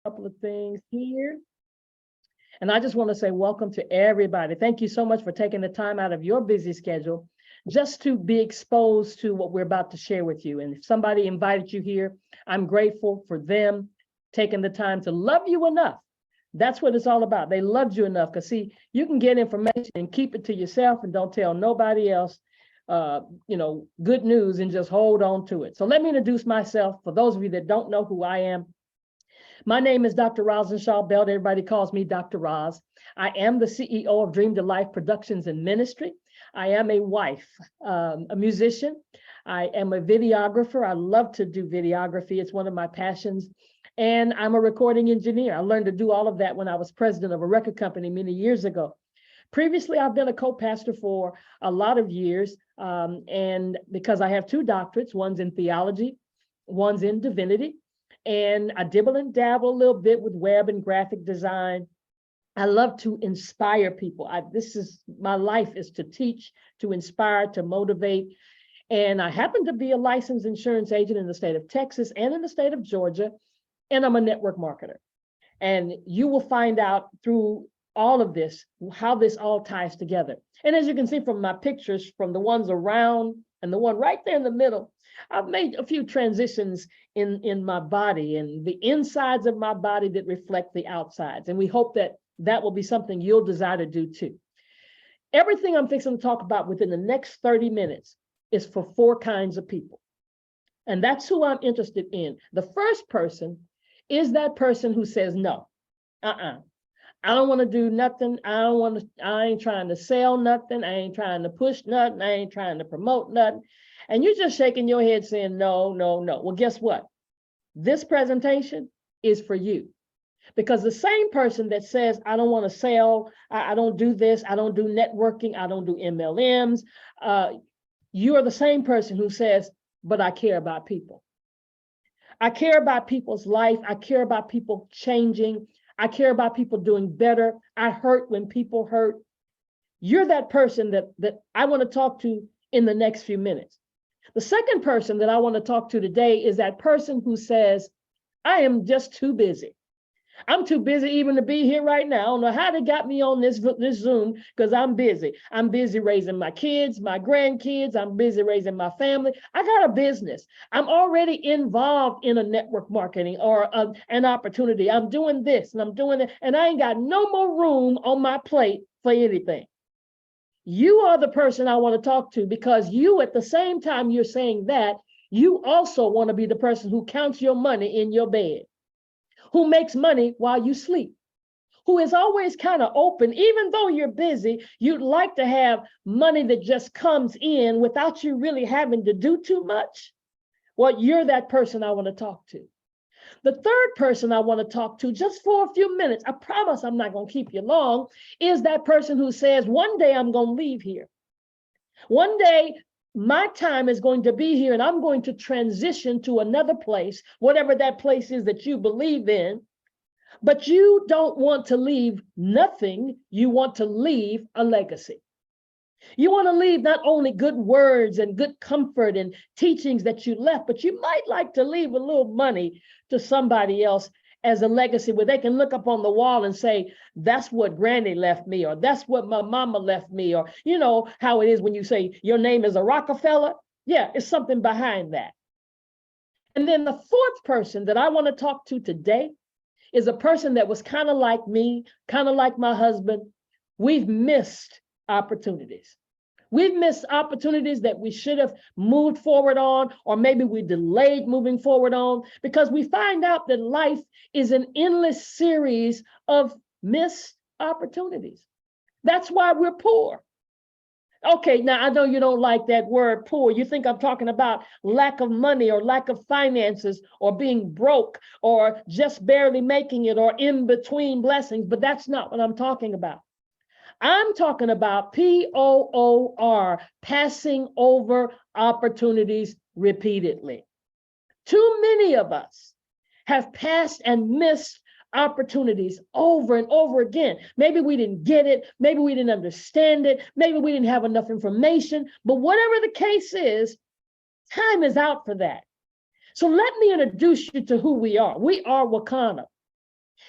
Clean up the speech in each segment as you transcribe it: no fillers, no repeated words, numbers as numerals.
couple of things here. And I just want to say welcome to everybody. Thank you so much for taking the time out of your busy schedule just to be exposed to what we're about to share with you. And if somebody invited you here, I'm grateful for them taking the time to love you enough. That's what it's all about. They loved you enough because see, you can get information and keep it to yourself and don't tell nobody else, good news and just hold on to it. So let me introduce myself. For those of you that don't know who I am, my name is Dr. Rosenshaw Belt. Everybody calls me Dr. Roz. I am the CEO of Dream to Life Productions and Ministry. I am a wife, a musician. I am a videographer. I love to do videography. It's one of my passions. And I'm a recording engineer. I learned to do all of that when I was president of a record company many years ago. Previously, I've been a co-pastor for a lot of years. And because I have two doctorates, one's in theology, one's in divinity. And I dibble and dabble a little bit with web and graphic design. I love to inspire people. My life is to teach, to inspire, to motivate. And I happen to be a licensed insurance agent in the state of Texas and in the state of Georgia. And I'm a network marketer. And you will find out through all of this, how this all ties together. And as you can see from my pictures, from the ones around and the one right there in the middle, I've made a few transitions in my body and the insides of my body that reflect the outsides. And we hope that that will be something you'll desire to do too. Everything I'm fixing to talk about within the next 30 minutes is for four kinds of people. And that's who I'm interested in. The first person is that person who says, no, I don't want to do nothing. I ain't trying to sell nothing. I ain't trying to push nothing. I ain't trying to promote nothing. And you're just shaking your head saying, no, no, no. Well, guess what? This presentation is for you. Because the same person that says, I don't want to sell, I don't do this, I don't do networking, I don't do MLMs, you are the same person who says, but I care about people. I care about people's life. I care about people changing. I care about people doing better. I hurt when people hurt. You're that person that I want to talk to in the next few minutes. The second person that I want to talk to today is that person who says, I am just too busy. I'm too busy even to be here right now. I don't know how they got me on this Zoom because I'm busy. I'm busy raising my kids, my grandkids. I'm busy raising my family. I got a business. I'm already involved in a network marketing or an opportunity. I'm doing this and I'm doing that. And I ain't got no more room on my plate for anything. You are the person I want to talk to because you, at the same time you're saying that, you also want to be the person who counts your money in your bed, who makes money while you sleep, who is always kind of open. Even though you're busy, you'd like to have money that just comes in without you really having to do too much. Well, you're that person I want to talk to. The third person I want to talk to, just for a few minutes, I promise I'm not going to keep you long, is that person who says, one day I'm going to leave here. One day, my time is going to be here and I'm going to transition to another place, whatever that place is that you believe in. But you don't want to leave nothing. You want to leave a legacy. You want to leave not only good words and good comfort and teachings that you left, but you might like to leave a little money to somebody else as a legacy where they can look up on the wall and say, that's what Granny left me, or that's what my mama left me, or you know how it is when you say your name is a Rockefeller. Yeah, it's something behind that. And then the fourth person that I want to talk to today is a person that was kind of like me, kind of like my husband. We've missed opportunities. We've missed opportunities that we should have moved forward on, or maybe we delayed moving forward on, because we find out that life is an endless series of missed opportunities. That's why we're poor. Okay, now I know you don't like that word poor. You think I'm talking about lack of money or lack of finances or being broke or just barely making it or in between blessings, but that's not what I'm talking about. I'm talking about POOR, passing over opportunities repeatedly. Too many of us have passed and missed opportunities over and over again. Maybe we didn't get it. Maybe we didn't understand it. Maybe we didn't have enough information. But whatever the case is, time is out for that. So let me introduce you to who we are. We are Wakana.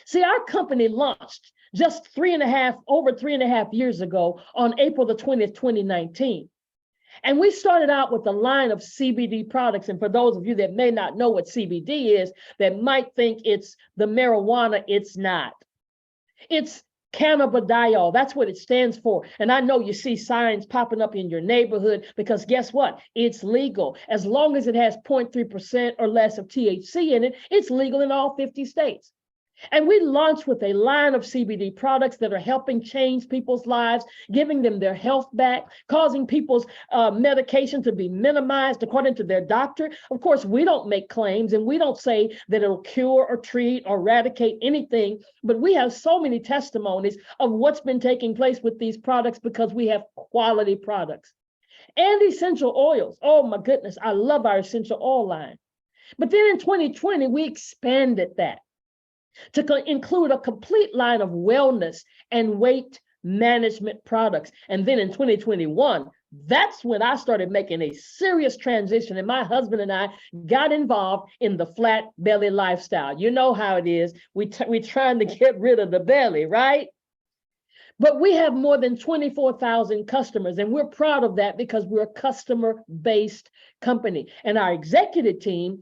See, our company launched just over 3.5 years ago on April the 20th, 2019. And we started out with a line of CBD products. And for those of you that may not know what CBD is, that might think it's the marijuana, it's not. It's cannabidiol. That's what it stands for. And I know you see signs popping up in your neighborhood because guess what? It's legal. As long as it has 0.3% or less of THC in it, it's legal in all 50 states. And we launched with a line of CBD products that are helping change people's lives, giving them their health back, causing people's medication to be minimized according to their doctor. Of course, we don't make claims and we don't say that it'll cure or treat or eradicate anything, but we have so many testimonies of what's been taking place with these products because we have quality products. And essential oils. Oh my goodness, I love our essential oil line. But then in 2020, we expanded that to include a complete line of wellness and weight management products. And then in 2021, that's when I started making a serious transition. And my husband and I got involved in the flat belly lifestyle. You know how it is. We're trying to get rid of the belly, right? But we have more than 24,000 customers, and we're proud of that because we're a customer-based company. And our executive team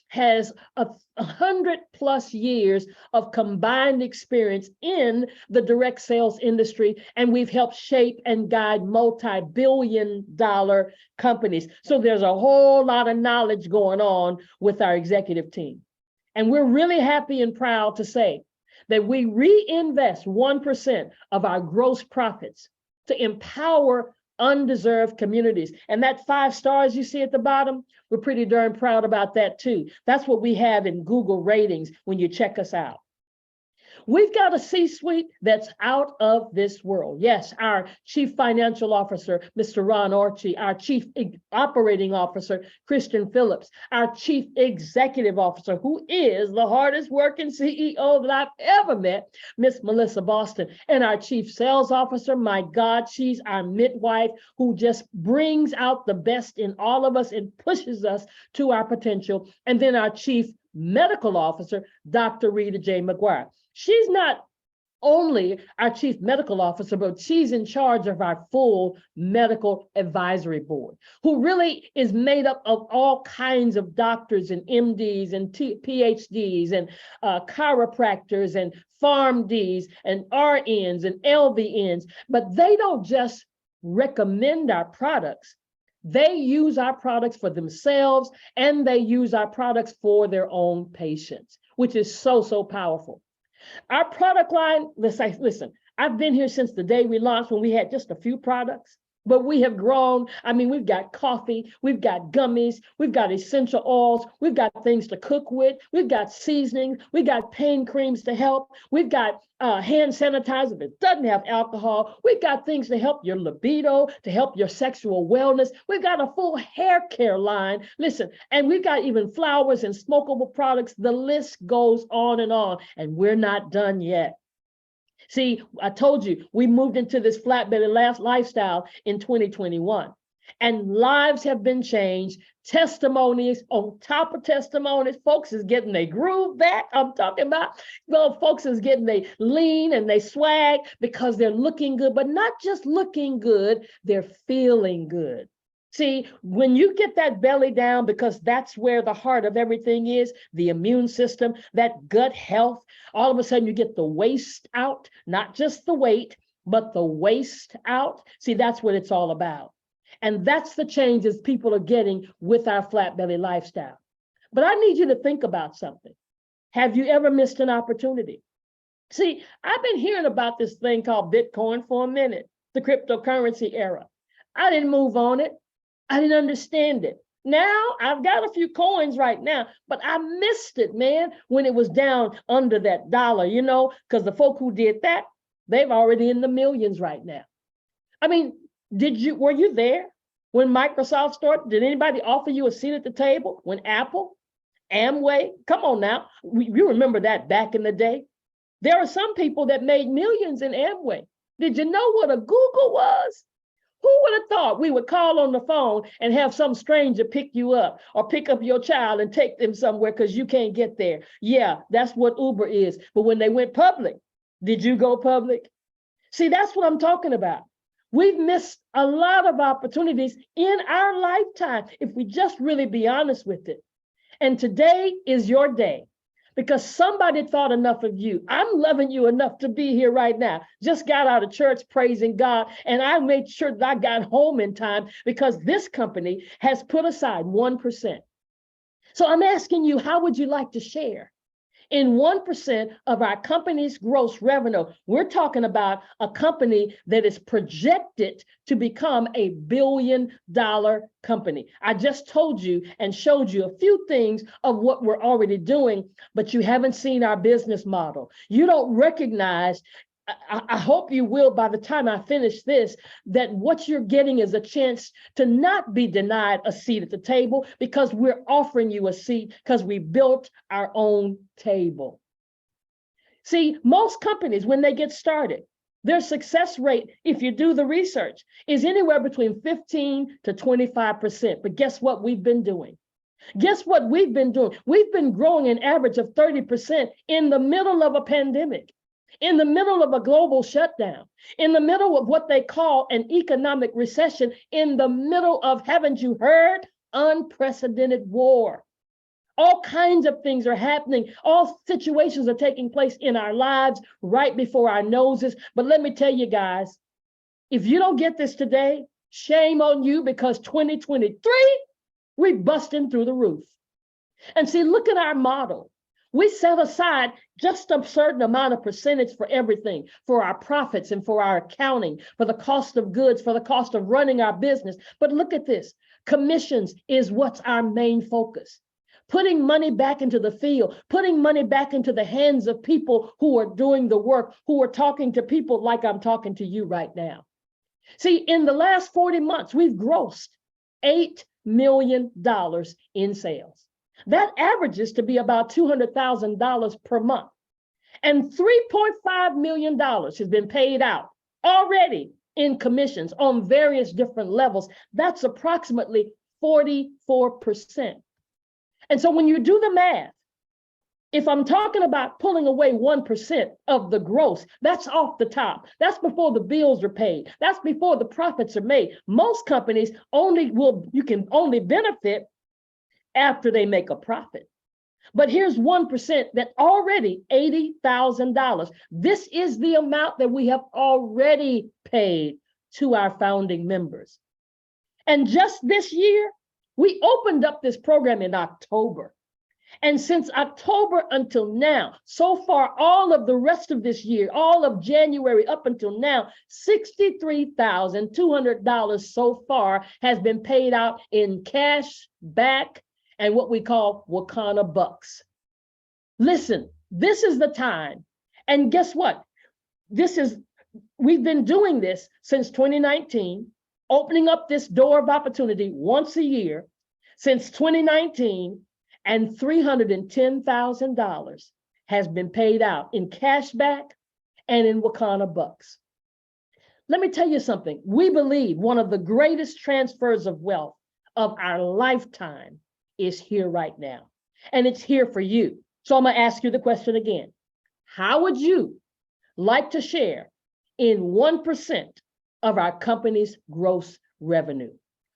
has 100+ years of combined experience in the direct sales industry, and we've helped shape and guide multi-billion-dollar companies. So there's a whole lot of knowledge going on with our executive team. And we're really happy and proud to say that we reinvest 1% of our gross profits to empower undeserved communities. And that 5 stars you see at the bottom, we're pretty darn proud about that too. That's what we have in Google ratings when you check us out. We've got a C-suite that's out of this world. Yes, our Chief Financial Officer, Mr. Ron Archie, our Chief Operating Officer, Christian Phillips, our Chief Executive Officer, who is the hardest working CEO that I've ever met, Miss Melissa Boston, and our Chief Sales Officer, my God, she's our midwife who just brings out the best in all of us and pushes us to our potential. And then our Chief Medical Officer, Dr. Rita J. McGuire. She's not only our Chief Medical Officer, but she's in charge of our full medical advisory board, who really is made up of all kinds of doctors and MDs and PhDs and chiropractors and PharmDs and RNs and LVNs, but they don't just recommend our products. They use our products for themselves and they use our products for their own patients, which is so, so powerful. Our product line, listen, I've been here since the day we launched when we had just a few products, but we have grown. I mean, we've got coffee, we've got gummies, we've got essential oils, we've got things to cook with, we've got seasonings, we've got pain creams to help, we've got hand sanitizer that doesn't have alcohol, we've got things to help your libido, to help your sexual wellness, we've got a full hair care line, listen, and we've got even flowers and smokable products, the list goes on, and we're not done yet. See, I told you, we moved into this flat belly lifestyle in 2021, and lives have been changed. Testimonies on top of testimonies. Folks is getting their groove back. I'm talking about, well, folks is getting they lean and they swag because they're looking good, but not just looking good, they're feeling good. See, when you get that belly down, because that's where the heart of everything is, the immune system, that gut health, all of a sudden you get the waste out, not just the weight, but the waste out. See, that's what it's all about. And that's the changes people are getting with our flat belly lifestyle. But I need you to think about something. Have you ever missed an opportunity? See, I've been hearing about this thing called Bitcoin for a minute, the cryptocurrency era. I didn't move on it. I didn't understand it. Now I've got a few coins right now, but I missed it, man, when it was down under that dollar, you know, because the folk who did that, they've already in the millions right now. I mean, were you there when Microsoft started? Did anybody offer you a seat at the table? When Apple, Amway, come on now, you remember that back in the day? There are some people that made millions in Amway. Did you know what a Google was? Who would have thought we would call on the phone and have some stranger pick you up or pick up your child and take them somewhere because you can't get there? Yeah, that's what Uber is. But when they went public, did you go public? See, that's what I'm talking about. We've missed a lot of opportunities in our lifetime if we just really be honest with it. And today is your day because somebody thought enough of you. I'm loving you enough to be here right now. Just got out of church praising God, and I made sure that I got home in time because this company has put aside 1%. So I'm asking you, how would you like to share? In 1% of our company's gross revenue, we're talking about a company that is projected to become a $1 billion company. I just told you and showed you a few things of what we're already doing, but you haven't seen our business model. You don't recognize, I hope you will by the time I finish this, that what you're getting is a chance to not be denied a seat at the table because we're offering you a seat because we built our own table. See, most companies, when they get started, their success rate, if you do the research, is anywhere between 15 to 25%. But guess what we've been doing? Guess what we've been doing? We've been growing an average of 30% in the middle of a pandemic, in the middle of a global shutdown, in the middle of what they call an economic recession, in the middle of, haven't you heard, unprecedented war. All kinds of things are happening. All situations are taking place in our lives right before our noses. But let me tell you guys, if you don't get this today, shame on you, because 2023, we're busting through the roof. And see, look at our model. We set aside just a certain amount of percentage for everything, for our profits and for our accounting, for the cost of goods, for the cost of running our business. But look at this. Commissions is what's our main focus. Putting money back into the field, putting money back into the hands of people who are doing the work, who are talking to people like I'm talking to you right now. See, in the last 40 months, we've grossed $8 million in sales. That averages to be about $200,000 per month. And $3.5 million has been paid out already in commissions on various different levels. That's approximately 44%. And so when you do the math, if I'm talking about pulling away 1% of the gross, that's off the top. That's before the bills are paid. That's before the profits are made. Most companies you can only benefit after they make a profit. But here's 1% that already $80,000. This is the amount that we have already paid to our founding members. And just this year, we opened up this program in October. And since October until now, so far, all of the rest of this year, all of January up until now, $63,200 so far has been paid out in cash back and what we call Wakana bucks. Listen, this is the time. And guess what? We've been doing this since 2019, opening up this door of opportunity once a year since 2019, and $310,000 has been paid out in cash back and in Wakana bucks. Let me tell you something. We believe one of the greatest transfers of wealth of our lifetime is here right now, and it's here for you. So I'm gonna ask you the question again. How would you like to share in 1% of our company's gross revenue?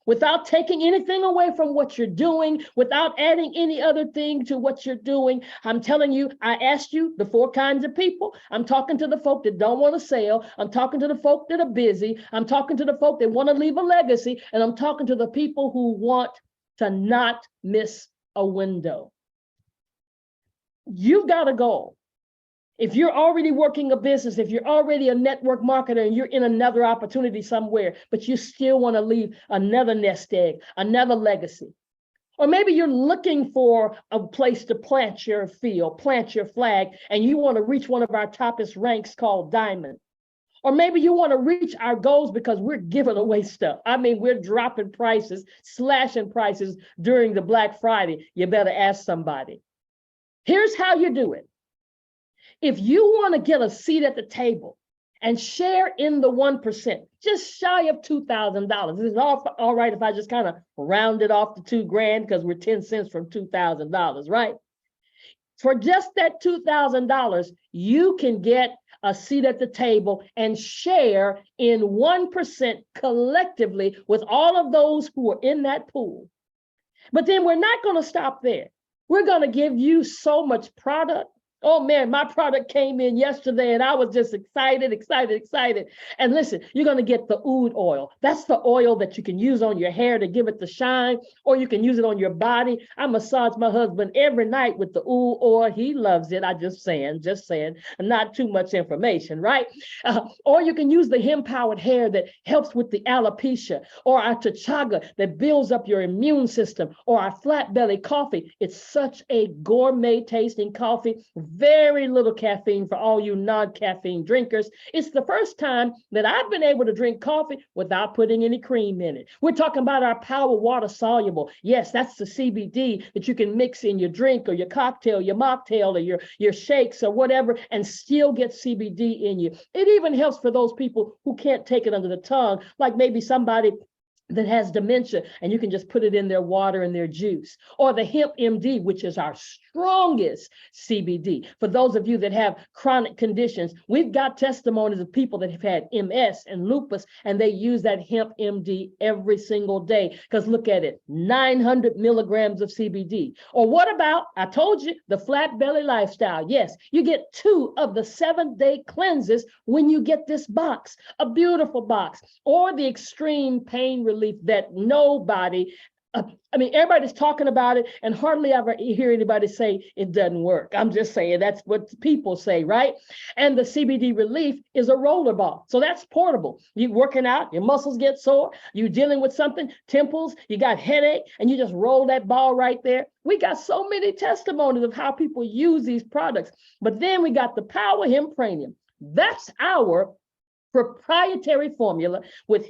Without taking anything away from what you're doing, without adding any other thing to what you're doing. I'm telling you, I asked you the 4 kinds of people. I'm talking to the folk that don't want to sell. I'm talking to the folk that are busy. I'm talking to the folk that want to leave a legacy. And I'm talking to the people who want to not miss a window. You've got a goal. If you're already working a business, if you're already a network marketer and you're in another opportunity somewhere, but you still want to leave another nest egg, another legacy. Or maybe you're looking for a place to plant your field, plant your flag, and you want to reach one of our toppest ranks called Diamond. Or maybe you want to reach our goals because we're giving away stuff. I mean, we're dropping prices, slashing prices during the Black Friday. You better ask somebody. Here's how you do it. If you want to get a seat at the table and share in the 1%, just shy of $2,000. Is it all right if I just kind of round it off to $2,000 because we're 10 cents from $2,000, right? For just that $2,000, you can get a seat at the table and share in 1% collectively with all of those who are in that pool. But then we're not going to stop there. We're going to give you so much product. Oh man, my product came in yesterday and I was just excited. And listen, you're going to get the oud oil. That's the oil that you can use on your hair to give it the shine, or you can use it on your body. I massage my husband every night with the oud oil. He loves it. I just saying, not too much information, right? Or you can use the hemp-powered hair that helps with the alopecia, or our chachaga that builds up your immune system, or our flat belly coffee. It's such a gourmet tasting coffee. Very little caffeine for all you non-caffeine drinkers. It's the first time that I've been able to drink coffee without putting any cream in it. We're talking about our Power Water Soluble. Yes, that's the CBD that you can mix in your drink or your cocktail, your mocktail, or your shakes or whatever, and still get CBD in you. It even helps for those people who can't take it under the tongue, like maybe somebody that has dementia, and you can just put it in their water and their juice. Or the Hemp MD, which is our strongest CBD. For those of you that have chronic conditions, we've got testimonies of people that have had MS and lupus, and they use that Hemp MD every single day. Because look at it, 900 milligrams of CBD. Or what about, I told you, the Flat Belly Lifestyle. Yes, you get 2 of the 7-day cleanses when you get this box, a beautiful box. Or the Extreme Pain Relief that nobody, everybody's talking about it, and hardly ever hear anybody say it doesn't work. I'm just saying that's what people say, right? And the CBD Relief is a roller ball. So that's portable. You working out, your muscles get sore, you dealing with something, temples, you got headache, and you just roll that ball right there. We got so many testimonies of how people use these products. But then we got the Power Hemp Premium. That's our proprietary formula with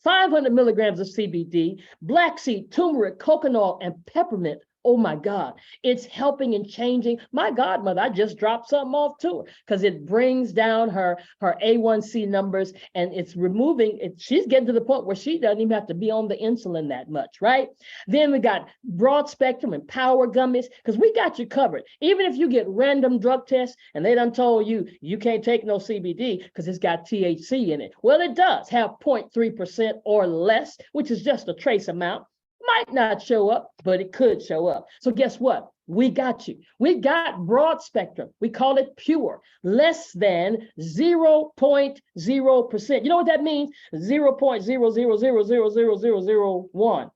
500 milligrams of CBD, black seed, turmeric, coconut oil, and peppermint. Oh my God, it's helping and changing. My godmother, I just dropped something off to her because it brings down her A1C numbers, and it's removing it. She's getting to the point where she doesn't even have to be on the insulin that much, right? Then we got broad spectrum and power gummies, because we got you covered. Even if you get random drug tests and they done told you you can't take no CBD because it's got THC in it. Well, it does have 0.3% or less, which is just a trace amount. Might not show up, but it could show up. So guess what? We got you. We got broad spectrum. We call it pure, less than 0.0%. You know what that means? 0.000000001.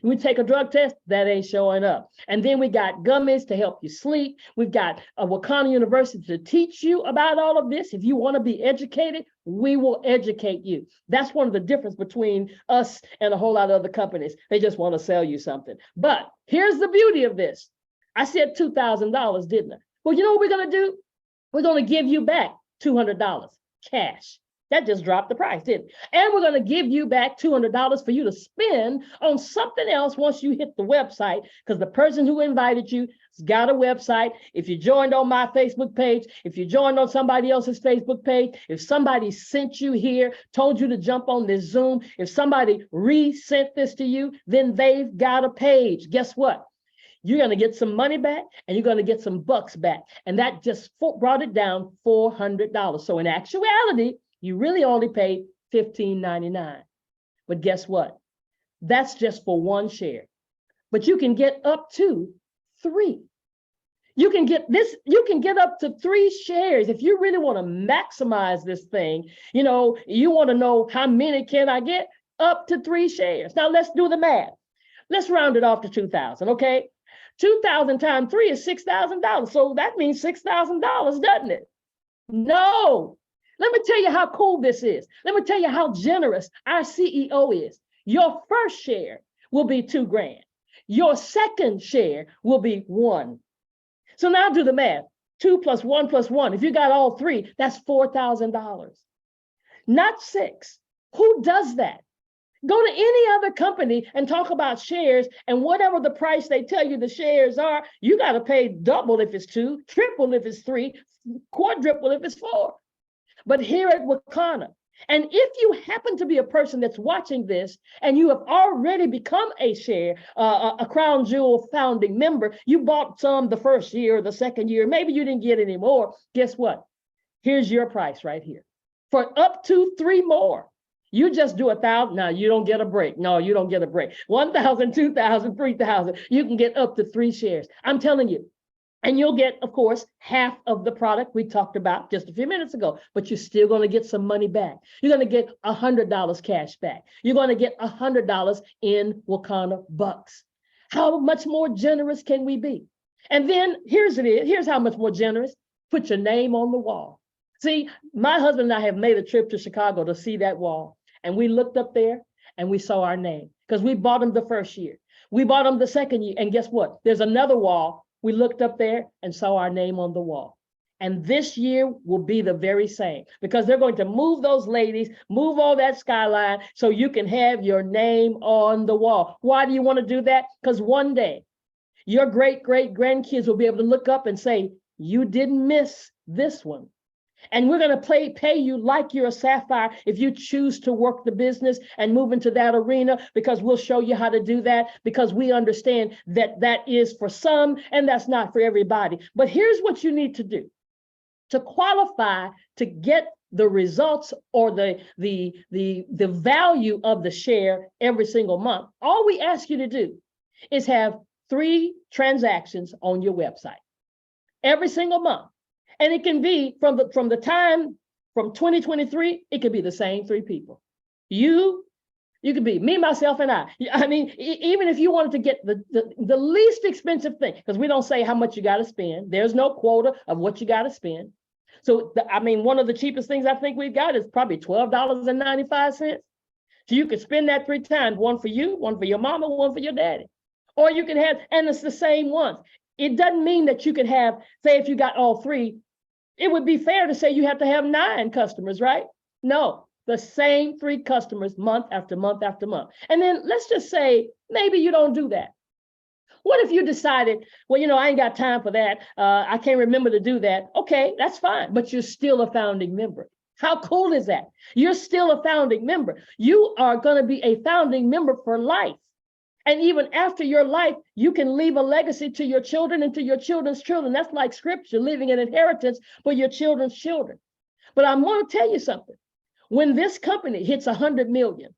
We take a drug test, that ain't showing up. And then we got gummies to help you sleep. We've got a Wakanda University to teach you about all of this. If you want to be educated, we will educate you. That's one of the difference between us and a whole lot of other companies. They just want to sell you something. But here's the beauty of this. I said $2,000, didn't I? Well, you know what we're going to do? We're going to give you back $200 cash. That just dropped the price, didn't it? And we're going to give you back $200 for you to spend on something else once you hit the website, because the person who invited you has got a website. If you joined on my Facebook page, if you joined on somebody else's Facebook page, if somebody sent you here, told you to jump on this Zoom, if somebody resent this to you, then they've got a page. Guess what? You're going to get some money back, and you're going to get some bucks back. And that just brought it down $400. So in actuality, you really only paid $15.99. But guess what? That's just for one share. But you can get up to 3. You can get up to 3 shares. If you really want to maximize this thing, you want to know how many can I get? Up to 3 shares. Now let's do the math. Let's round it off to 2,000, okay? 2,000 times 3 is $6,000. So that means $6,000, doesn't it? No. Let me tell you how cool this is. Let me tell you how generous our CEO is. Your first share will be $2,000. Your second share will be 1. So now do the math. 2 plus 1 plus 1. If you got all 3, that's $4,000. Not 6. Who does that? Go to any other company and talk about shares, and whatever the price they tell you the shares are, you got to pay double if it's 2, triple if it's 3, quadruple if it's 4. But here at Wakana, and if you happen to be a person that's watching this and you have already become a a Crown Jewel founding member, you bought some the first year or the second year, maybe you didn't get any more. Guess what? Here's your price right here. For up to 3 more, you just do 1,000. Now you don't get a break. No, you don't get a break. 1,000, 2,000, 3,000. You can get up to 3 shares. I'm telling you. And you'll get, of course, half of the product we talked about just a few minutes ago, but you're still going to get some money back. You're going to get $100 cash back. You're going to get $100 in Wakana bucks. How much more generous can we be? And then here's how much more generous. Put your name on the wall. See, my husband and I have made a trip to Chicago to see that wall. And we looked up there and we saw our name because we bought them the first year. We bought them the second year. And guess what? There's another wall. We looked up there and saw our name on the wall. And this year will be the very same because they're going to move those ladies, move all that skyline so you can have your name on the wall. Why do you want to do that? Because one day your great grandkids will be able to look up and say, you didn't miss this one. And we're going to pay you like you're a sapphire if you choose to work the business and move into that arena, because we'll show you how to do that, because we understand that that is for some and that's not for everybody. But here's what you need to do to qualify to get the results or the value of the share every single month. All we ask you to do is have 3 transactions on your website every single month. And it can be from 2023, it could be the same 3 people. You could be me, myself, and I. I mean, even if you wanted to get the least expensive thing, because we don't say how much you got to spend. There's no quota of what you got to spend. So, one of the cheapest things I think we've got is probably $12.95. So you could spend that 3 times, one for you, one for your mama, one for your daddy. Or you can have, and it's the same ones. It doesn't mean that you can have, say if you got all 3, it would be fair to say you have to have 9 customers, right? No, the same 3 customers month after month after month. And then let's just say, maybe you don't do that. What if you decided, well, I ain't got time for that. I can't remember to do that. Okay, that's fine, but you're still a founding member. How cool is that? You're still a founding member. You are going to be a founding member for life. And even after your life, you can leave a legacy to your children and to your children's children. That's like scripture, leaving an inheritance for your children's children. But I'm going to tell you something. When this company hits 100 million,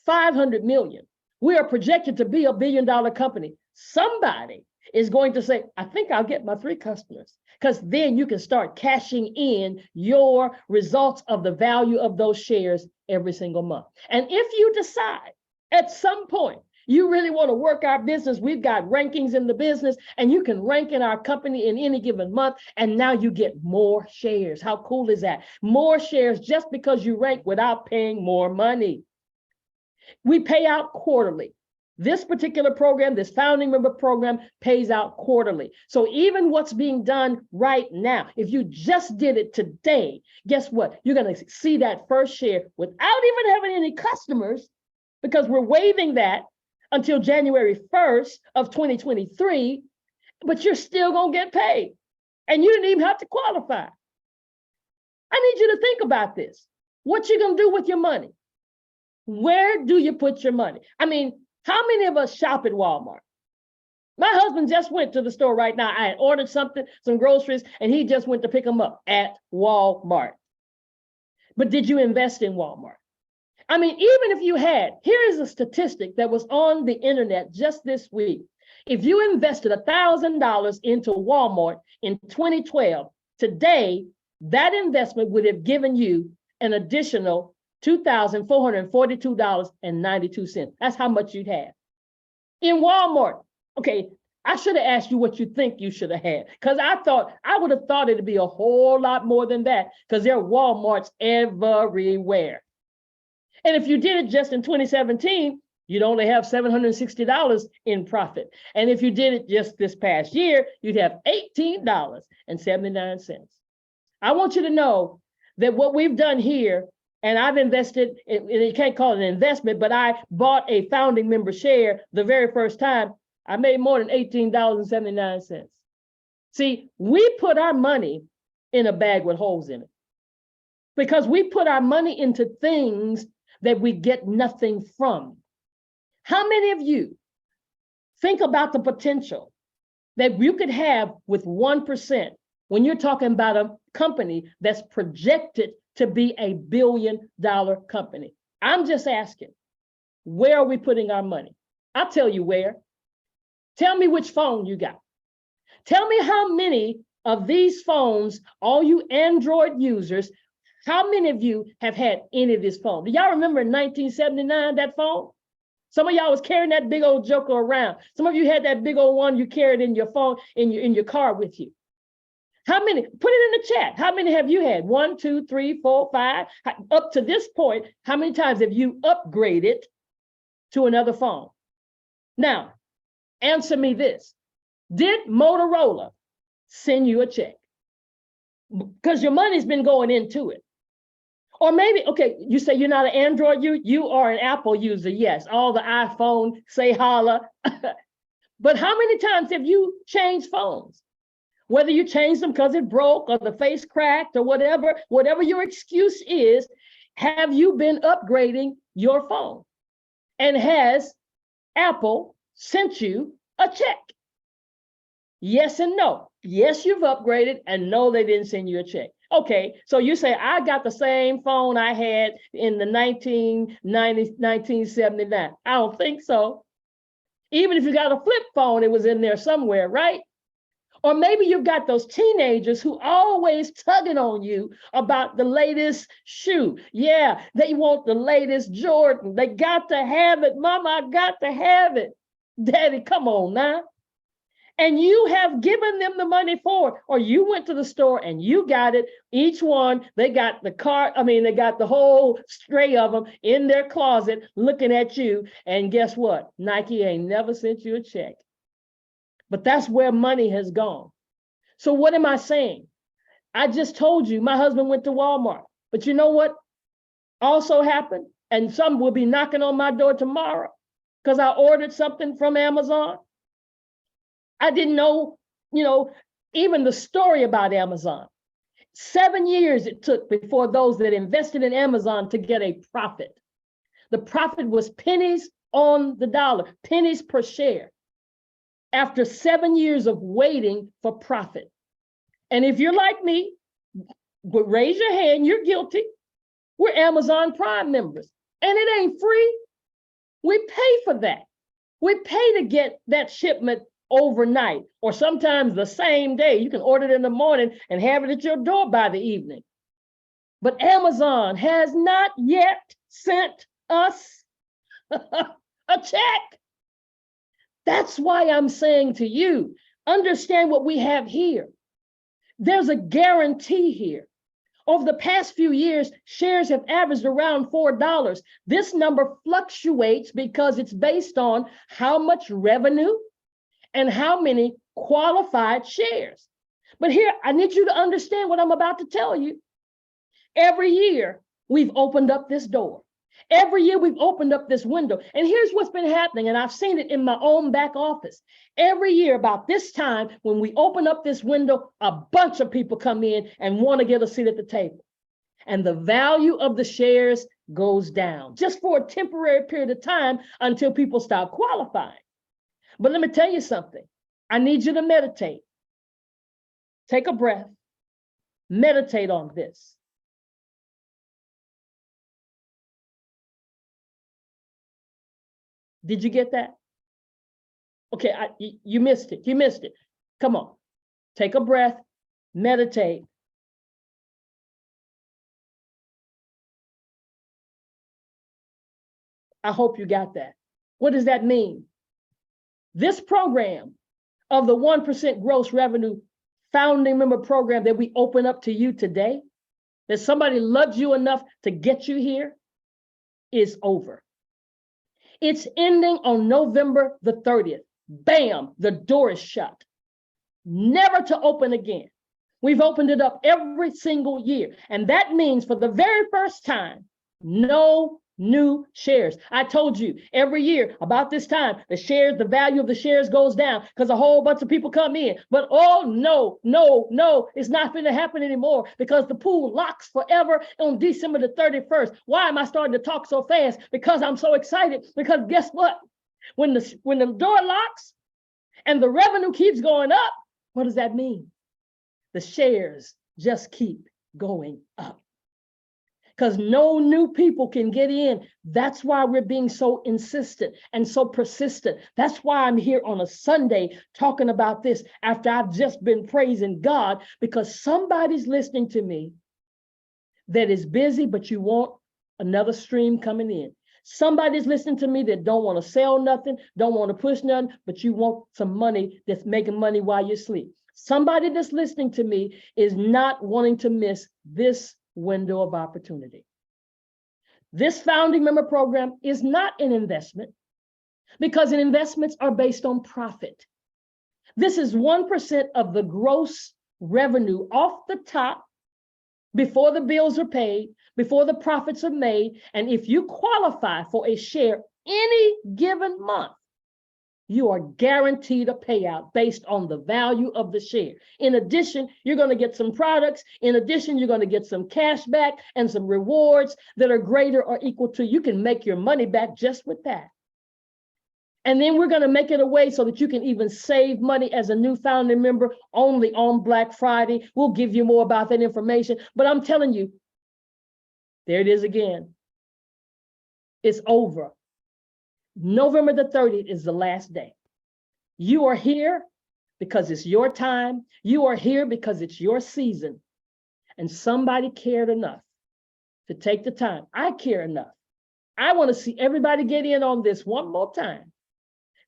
500 million, we are projected to be $1 billion company. Somebody is going to say, I think I'll get my 3 customers, because then you can start cashing in your results of the value of those shares every single month. And if you decide at some point, you really want to work our business, we've got rankings in the business, and you can rank in our company in any given month, and now you get more shares. How cool is that? More shares just because you rank without paying more money. We pay out quarterly. This particular program, this founding member program, pays out quarterly. So even what's being done right now, if you just did it today, guess what? You're going to see that first share without even having any customers, because we're waiving that until January 1st of 2023, but you're still going to get paid. And you didn't even have to qualify. I need you to think about this. What you going to do with your money? Where do you put your money? How many of us shop at Walmart? My husband just went to the store right now. I had ordered some groceries, and he just went to pick them up at Walmart. But did you invest in Walmart? Even if you had, here is a statistic that was on the internet just this week. If you invested $1,000 into Walmart in 2012, today, that investment would have given you an additional $2,442.92. That's how much you'd have. In Walmart, okay, I should have asked you what you think you should have had, because I would have thought it'd be a whole lot more than that, because there are Walmarts everywhere. And if you did it just in 2017, you'd only have $760 in profit. And if you did it just this past year, you'd have $18.79. I want you to know that what we've done here, and I've invested, and you can't call it an investment, but I bought a founding member share the very first time. I made more than $18.79. See, we put our money in a bag with holes in it. because we put our money into things that we get nothing from. How many of you think about the potential that you could have with 1% when you're talking about a company that's projected to be a $1 billion company? I'm just asking, where are we putting our money? I'll tell you where. Tell me which phone you got. Tell me how many of these phones, all you Android users, how many of you have had any of this phone? Do y'all remember in 1979, that phone? Some of y'all was carrying that big old joker around. Some of you had that big old one you carried in your phone, in your car with you. How many? Put it in the chat. How many have you had? 1, 2, 3, 4, 5. Up to this point, how many times have you upgraded to another phone? Now, answer me this. Did Motorola send you a check? Because your money's been going into it. Or maybe, okay, you say you're not an Android user, you are an Apple user, yes. All the iPhone, say holla. But how many times have you changed phones? Whether you changed them because it broke or the face cracked or whatever your excuse is, have you been upgrading your phone? And has Apple sent you a check? Yes and no. Yes, you've upgraded, and no, they didn't send you a check. Okay, so you say, I got the same phone I had in the 1979. I don't think so. Even if you got a flip phone, it was in there somewhere, right? Or maybe you've got those teenagers who always tugging on you about the latest shoe. Yeah, they want the latest Jordan. They got to have it. Mama, I got to have it. Daddy, come on now. And you have given them the money for it, or you went to the store and you got it. Each one, they got the they got the whole stray of them in their closet looking at you. And guess what? Nike ain't never sent you a check. But that's where money has gone. So what am I saying? I just told you my husband went to Walmart. But you know what also happened? And some will be knocking on my door tomorrow because I ordered something from Amazon. I didn't know, even the story about Amazon. 7 years it took before those that invested in Amazon to get a profit. The profit was pennies on the dollar, pennies per share. After 7 years of waiting for profit. And if you're like me, raise your hand, you're guilty. We're Amazon Prime members, and it ain't free. We pay for that. We pay to get that shipment overnight, or sometimes the same day. You can order it in the morning and have it at your door by the evening. But Amazon has not yet sent us a check. That's why I'm saying to you, understand what we have here. There's a guarantee here. Over the past few years, shares have averaged around $4. This number fluctuates because it's based on how much revenue and how many qualified shares. But here, I need you to understand what I'm about to tell you. Every year, we've opened up this door. Every year, we've opened up this window. And here's what's been happening, and I've seen it in my own back office. Every year, about this time, when we open up this window, a bunch of people come in and want to get a seat at the table. And the value of the shares goes down, just for a temporary period of time until people start qualifying. But let me tell you something. I need you to meditate. Take a breath. Meditate on this. Did you get that? Okay, you missed it. You missed it. Come on. Take a breath. Meditate. I hope you got that. What does that mean? This program of the 1% gross revenue founding member program that we open up to you today, that somebody loved you enough to get you here, is over. It's ending on November the 30th. Bam, the door is shut. Never to open again. We've opened it up every single year. And that means for the very first time, no new shares. I told you every year about this time, the value of the shares goes down because a whole bunch of people come in. But oh no, no, no, it's not going to happen anymore because the pool locks forever on December the 31st. Why am I starting to talk so fast? Because I'm so excited. Because guess what? When the door locks and the revenue keeps going up, what does that mean? The shares just keep going up. Because no new people can get in. That's why we're being so insistent and so persistent. That's why I'm here on a Sunday talking about this after I've just been praising God, because somebody's listening to me that is busy, but you want another stream coming in. Somebody's listening to me that don't want to sell nothing, don't want to push nothing, but you want some money that's making money while you sleep. Somebody that's listening to me is not wanting to miss this window of opportunity. This founding member program is not an investment because investments are based on profit. This is 1% of the gross revenue off the top before the bills are paid, before the profits are made. And if you qualify for a share any given month, you are guaranteed a payout based on the value of the share. In addition, you're going to get some products. In addition, you're going to get some cash back and some rewards that are greater or equal to, you can make your money back just with that. And then we're going to make it a way so that you can even save money as a new founding member only on Black Friday. We'll give you more about that information. But I'm telling you, there it is again. It's over. November the 30th is the last day. You are here because it's your time. You are here because it's your season. And somebody cared enough to take the time. I care enough. I want to see everybody get in on this one more time.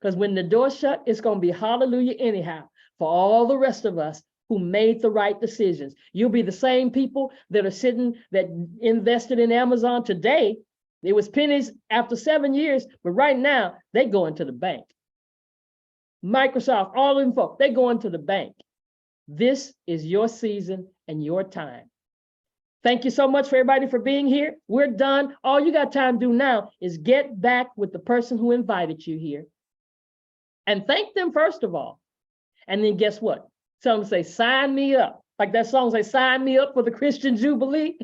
Because when the door shut, it's going to be hallelujah anyhow for all the rest of us who made the right decisions. You'll be the same people that are sitting, that invested in Amazon today. It was pennies after 7 years, but right now they go into the bank. Microsoft, all of them folks, they go into the bank. This is your season and your time. Thank you so much for everybody for being here. We're done. All you got time to do now is get back with the person who invited you here and thank them first of all. And then guess what? Tell them, say, sign me up. Like that song say, sign me up for the Christian Jubilee.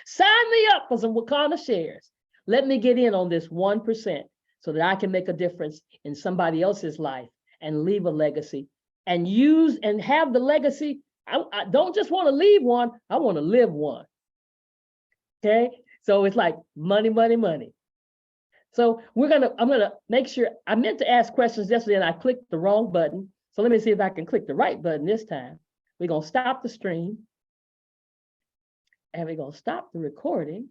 Sign me up for some Wakanda shares. Let me get in on this 1% so that I can make a difference in somebody else's life and leave a legacy and use and have the legacy. I don't just want to leave one, I want to live one. Okay, so it's like money, money, money. So I'm gonna make sure, I meant to ask questions yesterday and I clicked the wrong button. So let me see if I can click the right button this time. We're gonna stop the stream and we're gonna stop the recording.